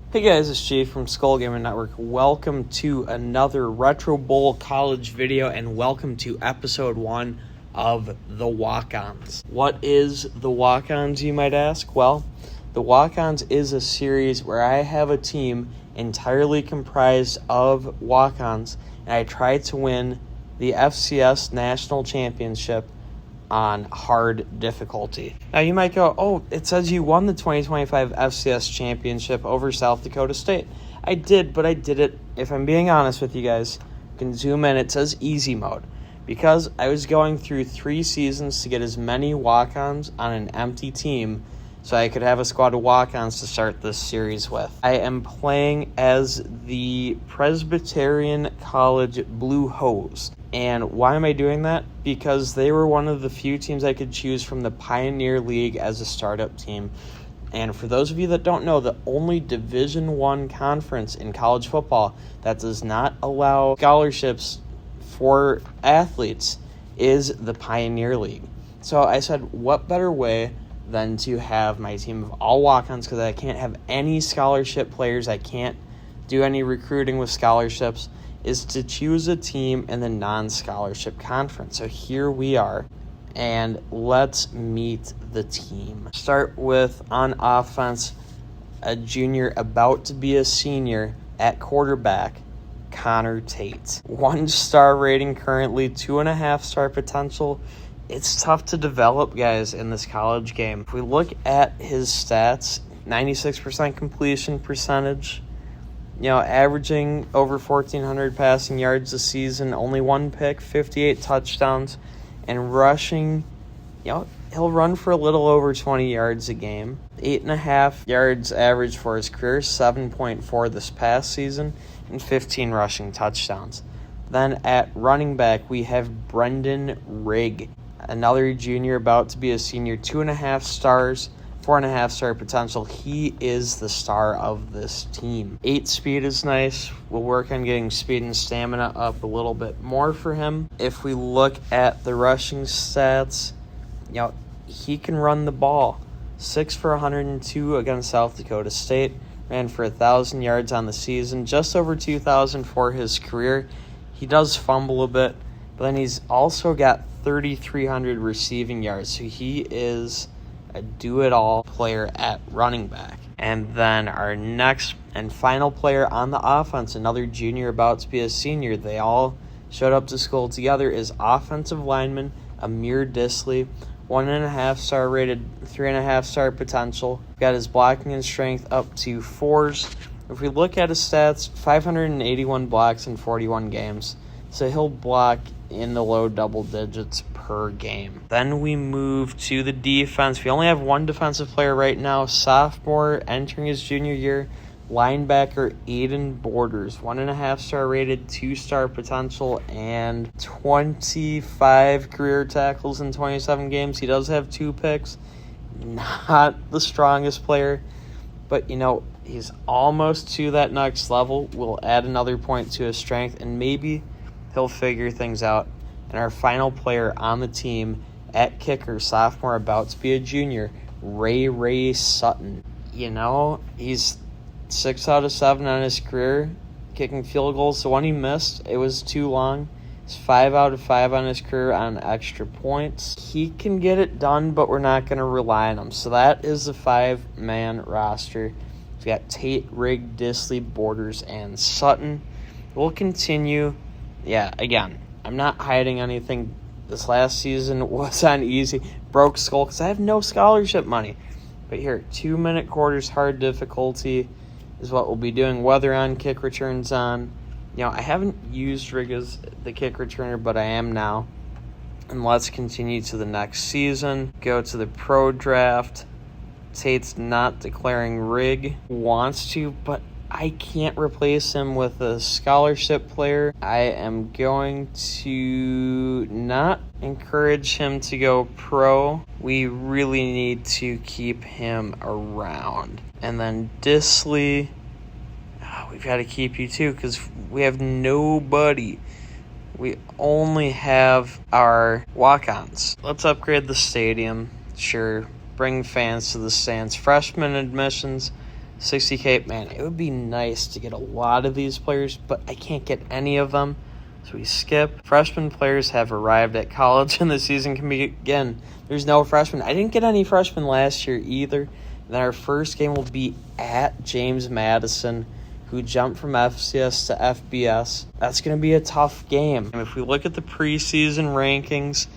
Hey guys, it's Jay from Skull Gaming Network. Welcome to another Retro Bowl college video and welcome to episode 1 of the Walk-Ons. What is the Walk-Ons, you might ask? Well, the Walk-Ons is a series where I have a team entirely comprised of Walk-Ons and I try to win the FCS National Championship on hard difficulty. Now you might go, oh, it says you won the 2025 FCS Championship over South Dakota State. I did, but I did it, if I'm being honest with you guys, you can zoom in, it says easy mode. Because I was going through 3 seasons to get as many walk-ons on an empty team so I could have a squad of walk-ons to start this series with. I am playing as the Presbyterian College Blue Hose. And why am I doing that? Because they were one of the few teams I could choose from the Pioneer League as a startup team. And for those of you that don't know, the only Division I conference in college football that does not allow scholarships for athletes is the Pioneer League. So I said, what better way than to have my team of all walk-ons, because I can't have any scholarship players, I can't do any recruiting with scholarships, is to choose a team in the non-scholarship conference. So here we are, and let's meet the team. Start with, on offense, a junior about to be a senior at quarterback, Connor Tate. 1-star rating currently, 2.5-star potential. It's tough to develop guys in this college game. If we look at his stats, 96% completion percentage, averaging over 1,400 passing yards a season, only 1 pick, 58 touchdowns, and rushing, he'll run for a little over 20 yards a game. 8.5 yards average for his career, 7.4 this past season, and 15 rushing touchdowns. Then at running back, we have Brendan Rigg, another junior about to be a senior, 2.5 stars, 4.5-star potential. He is the star of this team. 8 speed is nice. We'll work on getting speed and stamina up a little bit more for him. If we look at the rushing stats, he can run the ball. 6 for 102 against South Dakota State. Ran for 1,000 yards on the season, just over 2,000 for his career. He does fumble a bit, but then he's also got 3,300 receiving yards. So he is a do-it-all player at running back. And then our next and final player on the offense, another junior about to be a senior, they all showed up to school together, is offensive lineman Amir Disley, 1.5-star rated, 3.5-star potential. Got his blocking and strength up to 4s. If we look at his stats, 581 blocks in 41 games. So he'll block in the low double digits per game. Then we move to the defense. We only have one defensive player right now, sophomore entering his junior year, linebacker Aiden Borders, 1.5-star rated, 2-star potential, and 25 career tackles in 27 games. He does have 2 picks. Not the strongest player, but he's almost to that next level. We'll add another point to his strength, and maybe he'll figure things out. And our final player on the team at kicker, sophomore about to be a junior, Ray Sutton. He's 6 out of 7 on his career kicking field goals. The one he missed, it was too long. He's 5 out of 5 on his career on extra points. He can get it done, but we're not going to rely on him. So that is the 5-man roster. We've got Tate, Rigg, Disley, Borders, and Sutton. We'll continue. Again, I'm not hiding anything. This last season was on easy. Broke skull because I have no scholarship money. But here, 2-minute quarters, hard difficulty is what we'll be doing. Weather on, kick returns on. I haven't used Rigg as the kick returner, but I am now. And let's continue to the next season. Go to the pro draft. Tate's not declaring Rigg. Wants to, but I can't replace him with a scholarship player. I am going to not encourage him to go pro. We really need to keep him around. And then Disley, we've got to keep you too because we have nobody. We only have our walk-ons. Let's upgrade the stadium. Sure, bring fans to the stands. Freshman admissions, $60K, man, it would be nice to get a lot of these players, but I can't get any of them. So we skip. Freshman players have arrived at college and the season can begin. There's no freshmen. I didn't get any freshmen last year either. And then our first game will be at James Madison, who jumped from FCS to FBS. That's going to be a tough game. And if we look at the preseason rankings,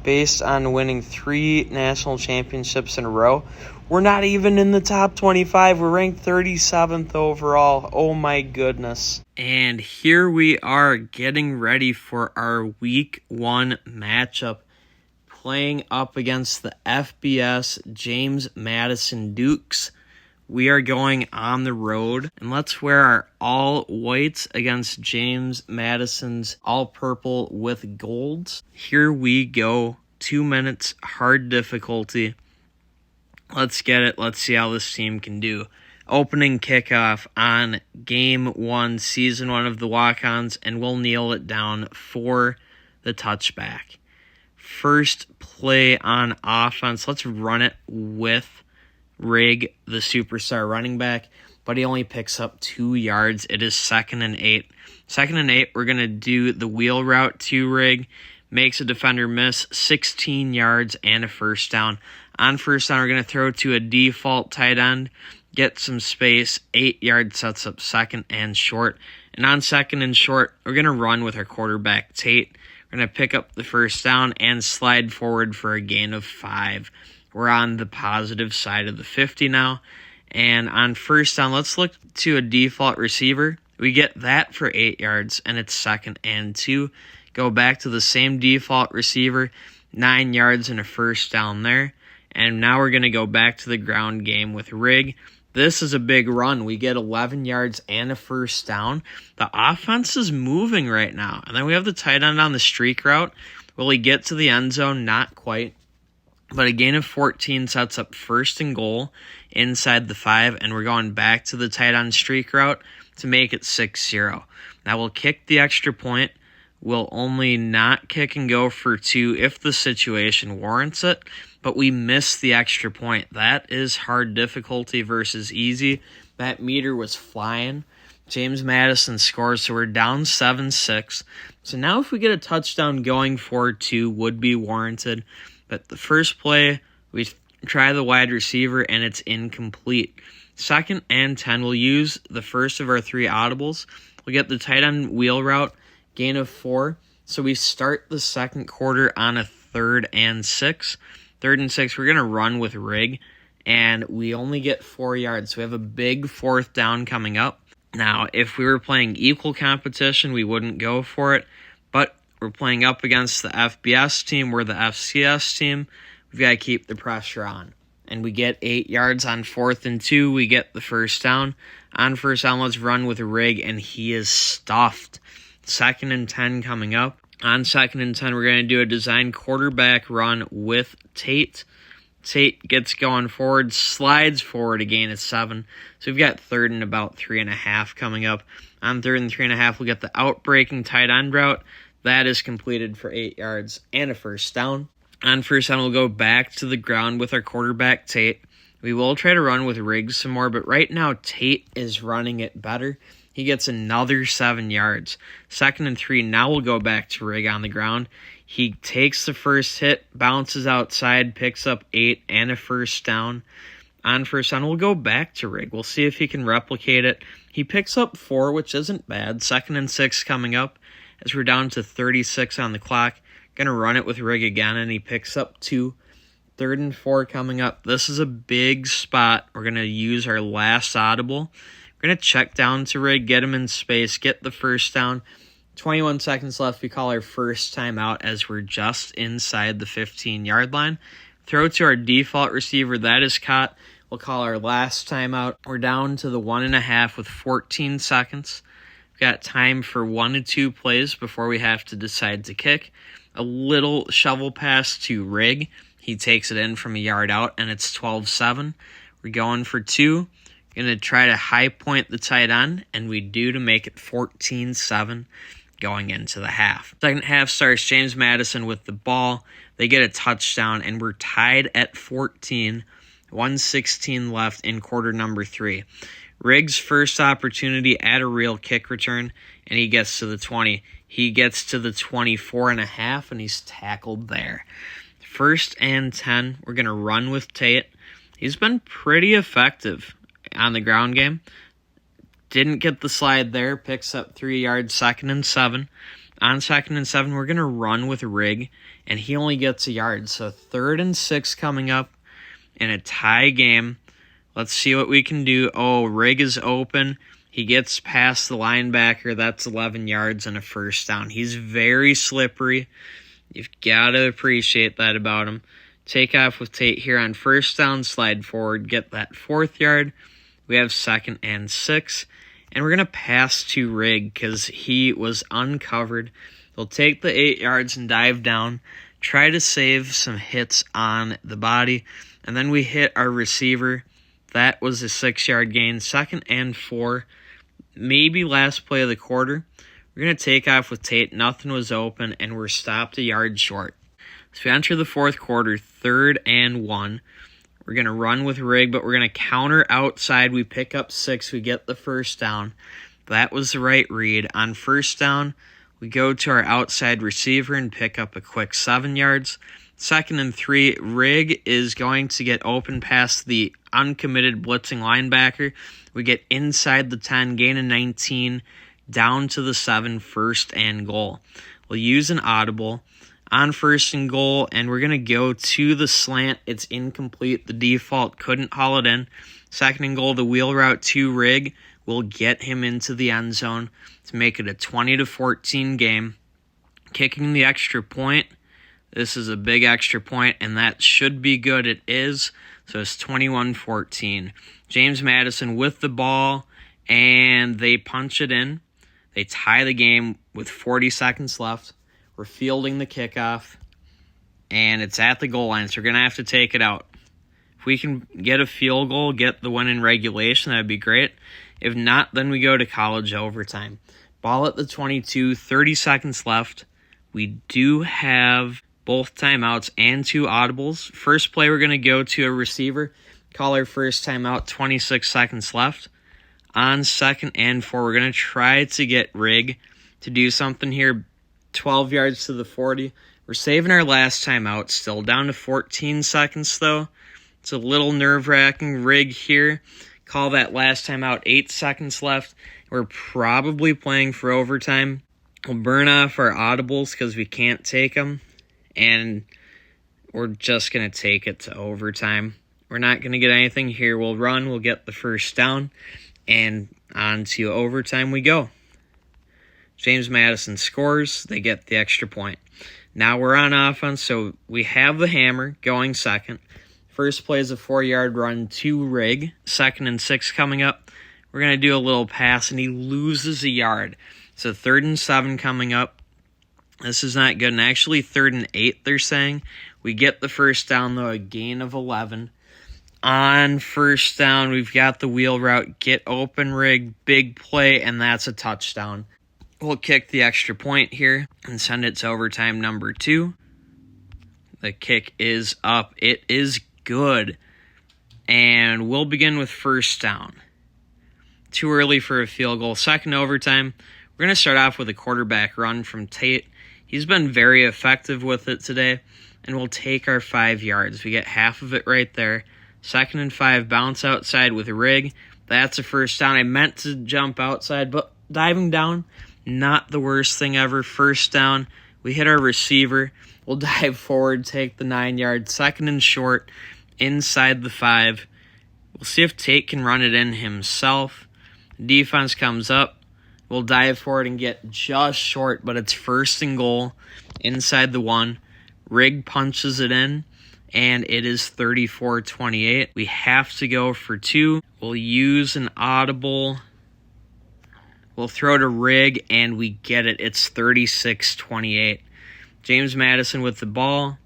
based on winning 3 national championships in a row, we're not even in the top 25. We're ranked 37th overall. Oh my goodness. And here we are getting ready for our week 1 matchup, playing up against the FBS James Madison Dukes. We are going on the road, and let's wear our all whites against James Madison's all purple with golds. Here we go. 2 minutes, hard difficulty. Let's get it. Let's see how this team can do. Opening kickoff on game 1, season 1 of the Walk-Ons, and we'll kneel it down for the touchback. First play on offense. Let's run it with Rig, the superstar running back, but he only picks up 2 yards. It is 2nd and 8. 2nd and 8, we're going to do the wheel route to Rig. Makes a defender miss, 16 yards and a first down. On first down, we're going to throw to a default tight end, get some space, 8 yards, sets up 2nd and short. And on 2nd and short, we're going to run with our quarterback, Tate. We're going to pick up the first down and slide forward for a gain of 5. We're on the positive side of the 50 now. And on first down, let's look to a default receiver. We get that for 8 yards, and it's 2nd and 2. Go back to the same default receiver, 9 yards and a first down there. And now we're going to go back to the ground game with Rig. This is a big run. We get 11 yards and a first down. The offense is moving right now. And then we have the tight end on the streak route. Will he get to the end zone? Not quite. But a gain of 14 sets up 1st and goal inside the 5, and we're going back to the tight end streak route to make it 6-0. Now we'll kick the extra point. We'll only not kick and go for 2 if the situation warrants it, but we miss the extra point. That is hard difficulty versus easy. That meter was flying. James Madison scores, so we're down 7-6. So now if we get a touchdown going for 2 would be warranted. But the first play, we try the wide receiver, and it's incomplete. 2nd and 10, we'll use the first of our 3 audibles. We'll get the tight end wheel route, gain of 4. So we start the second quarter on a 3rd and 6. 3rd and 6, we're going to run with Rig, and we only get 4 yards. So we have a big 4th down coming up. Now, if we were playing equal competition, we wouldn't go for it, but we're playing up against the FBS team. We're the FCS team. We've got to keep the pressure on. And we get 8 yards on 4th and 2. We get the first down. On first down, let's run with a Rig, and he is stuffed. 2nd and 10 coming up. On 2nd and 10, we're going to do a design quarterback run with Tate. Tate gets going forward, slides forward a gain of 7. So we've got 3rd and about 3.5 coming up. On 3rd and 3.5, we'll get the outbreaking tight end route. That is completed for 8 yards and a first down. On first down, we'll go back to the ground with our quarterback, Tate. We will try to run with Riggs some more, but right now Tate is running it better. He gets another 7 yards. 2nd and 3, now we'll go back to Rig on the ground. He takes the first hit, bounces outside, picks up 8 and a first down. On first down, we'll go back to Rig. We'll see if he can replicate it. He picks up 4, which isn't bad. 2nd and 6 coming up as we're down to 36 on the clock. Going to run it with Rig again, and he picks up 2. 3rd and 4 coming up. This is a big spot. We're going to use our last audible. We're going to check down to Rig, get him in space, get the first down. 21 seconds left. We call our first timeout as we're just inside the 15-yard line. Throw to our default receiver. That is caught. We'll call our last timeout. We're down to the 1.5 with 14 seconds. We've got time for 1 to 2 plays before we have to decide to kick. A little shovel pass to Rig. He takes it in from a yard out, and it's 12-7. We're going for 2. Going to try to high point the tight end, and we do to make it 14-7 going into the half. Second half starts James Madison with the ball. They get a touchdown, and we're tied at 14. 1:16 left in quarter number 3. Riggs' first opportunity at a real kick return, and he gets to the 20. He gets to the 24.5, and he's tackled there. 1st and 10, we're going to run with Tate. He's been pretty effective on the ground game. Didn't get the slide there, picks up 3 yards, 2nd and 7. On 2nd and 7, we're going to run with Rig, and he only gets a yard. So 3rd and 6 coming up in a tie game. Let's see what we can do. Oh, Rig is open. He gets past the linebacker. That's 11 yards and a first down. He's very slippery. You've got to appreciate that about him. Take off with Tate here on 1st down, slide forward, get that 4th yard. We have 2nd and 6. And we're going to pass to Rig because he was uncovered. They'll take the 8 yards and dive down, try to save some hits on the body, and then we hit our receiver. That was a 6-yard gain. 2nd and 4, maybe last play of the quarter. We're going to take off with Tate. Nothing was open, and we're stopped a yard short. So we enter the 4th quarter, 3rd and 1. We're going to run with Rig, but we're going to counter outside. We pick up 6. We get the first down. That was the right read. On 1st down, we go to our outside receiver and pick up a quick 7 yards. 2nd and 3, Rig is going to get open past the uncommitted blitzing linebacker. We get inside the 10, gain a 19, down to the 7, 1st and goal. We'll use an audible on 1st and goal, and we're going to go to the slant. It's incomplete. The default couldn't haul it in. 2nd and goal, the wheel route to Rig will get him into the end zone to make it a 20-14 game. Kicking the extra point. This is a big extra point, and that should be good. It is. So it's 21-14. James Madison with the ball, and they punch it in. They tie the game with 40 seconds left. We're fielding the kickoff, and it's at the goal line, so we're going to have to take it out. If we can get a field goal, get the win in regulation, that would be great. If not, then we go to college overtime. Ball at the 22, 30 seconds left. We do have both timeouts and 2 audibles. First play, we're going to go to a receiver. Call our first timeout, 26 seconds left. On 2nd and 4, we're going to try to get Rig to do something here. 12 yards to the 40. We're saving our last timeout. Still down to 14 seconds, though. It's a little nerve-wracking. Rig here. Call that last timeout. 8 seconds left. We're probably playing for overtime. We'll burn off our audibles because we can't take them. And we're just going to take it to overtime. We're not going to get anything here. We'll run. We'll get the first down. And on to overtime we go. James Madison scores. They get the extra point. Now we're on offense, so we have the hammer going 2nd. First play is a 4-yard run to Rig. 2nd and 6 coming up. We're going to do a little pass, and he loses a yard. So 3rd and 7 coming up. This is not good. And actually 3rd and 8, they're saying. We get the first down, though, a gain of 11. On 1st down, we've got the wheel route. Get open, Rig. Big play, and that's a touchdown. We'll kick the extra point here and send it to overtime number 2. The kick is up. It is good. And we'll begin with 1st down. Too early for a field goal. 2nd overtime. We're going to start off with a quarterback run from Tate. He's been very effective with it today. And we'll take our 5 yards. We get half of it right there. 2nd and 5, bounce outside with a Rig. That's a first down. I meant to jump outside, but diving down, not the worst thing ever. 1st down, we hit our receiver. We'll dive forward, take the 9 yards. 2nd and short, inside the 5. We'll see if Tate can run it in himself. Defense comes up. We'll dive forward and get just short, but it's 1st and goal inside the 1. Rig punches it in, and it is 34-28. We have to go for 2. We'll use an audible. We'll throw to Rig, and we get it. It's 36-28. James Madison with the ball.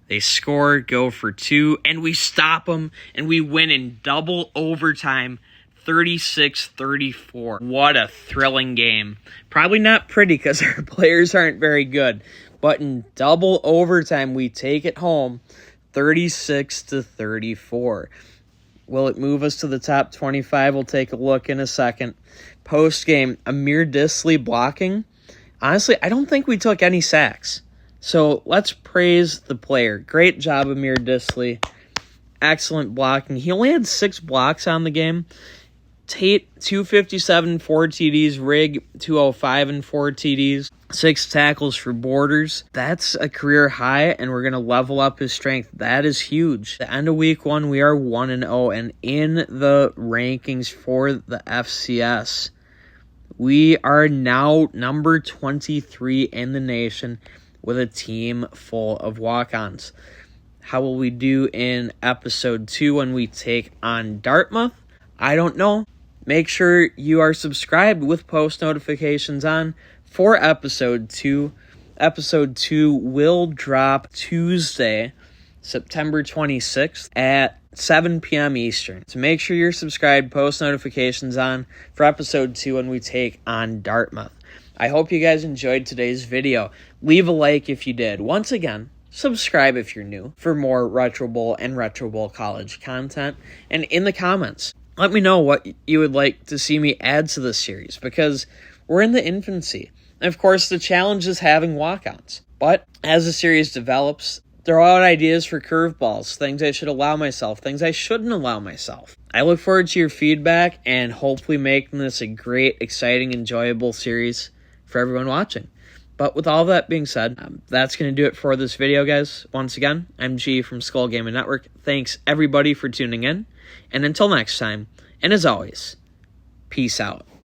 They score, go for 2, and we stop them, and we win in double overtime, 36-34. What a thrilling game. Probably not pretty because our players aren't very good, but in double overtime, we take it home, 36-34. Will it move us to the top 25? We'll take a look in a second. Post-game, Amir Disley blocking. Honestly, I don't think we took any sacks. So let's praise the player. Great job, Amir Disley. Excellent blocking. He only had 6 blocks on the game. Tate, 257, 4 TDs. Rigg, 205 and 4 TDs. 6 tackles for Borders. That's a career high, and we're going to level up his strength. That is huge. At the end of week 1, we are 1-0, and in the rankings for the FCS, we are now number 23 in the nation with a team full of walk-ons. How will we do in episode 2 when we take on Dartmouth? I don't know. Make sure you are subscribed with post notifications on for episode 2. Episode 2 will drop Tuesday, September 26th at 7 p.m. Eastern. So make sure you're subscribed, post notifications on for episode 2 when we take on Dartmouth. I hope you guys enjoyed today's video. Leave a like if you did. Once again, subscribe if you're new for more Retro Bowl and Retro Bowl College content. And in the comments, let me know what you would like to see me add to this series, because we're in the infancy. And of course, the challenge is having walk-ons. But as the series develops, throw out ideas for curveballs, things I should allow myself, things I shouldn't allow myself. I look forward to your feedback and hopefully making this a great, exciting, enjoyable series for everyone watching. But with all that being said, that's going to do it for this video, guys. Once again, I'm G from Skull Gaming Network. Thanks, everybody, for tuning in. And until next time, and as always, peace out.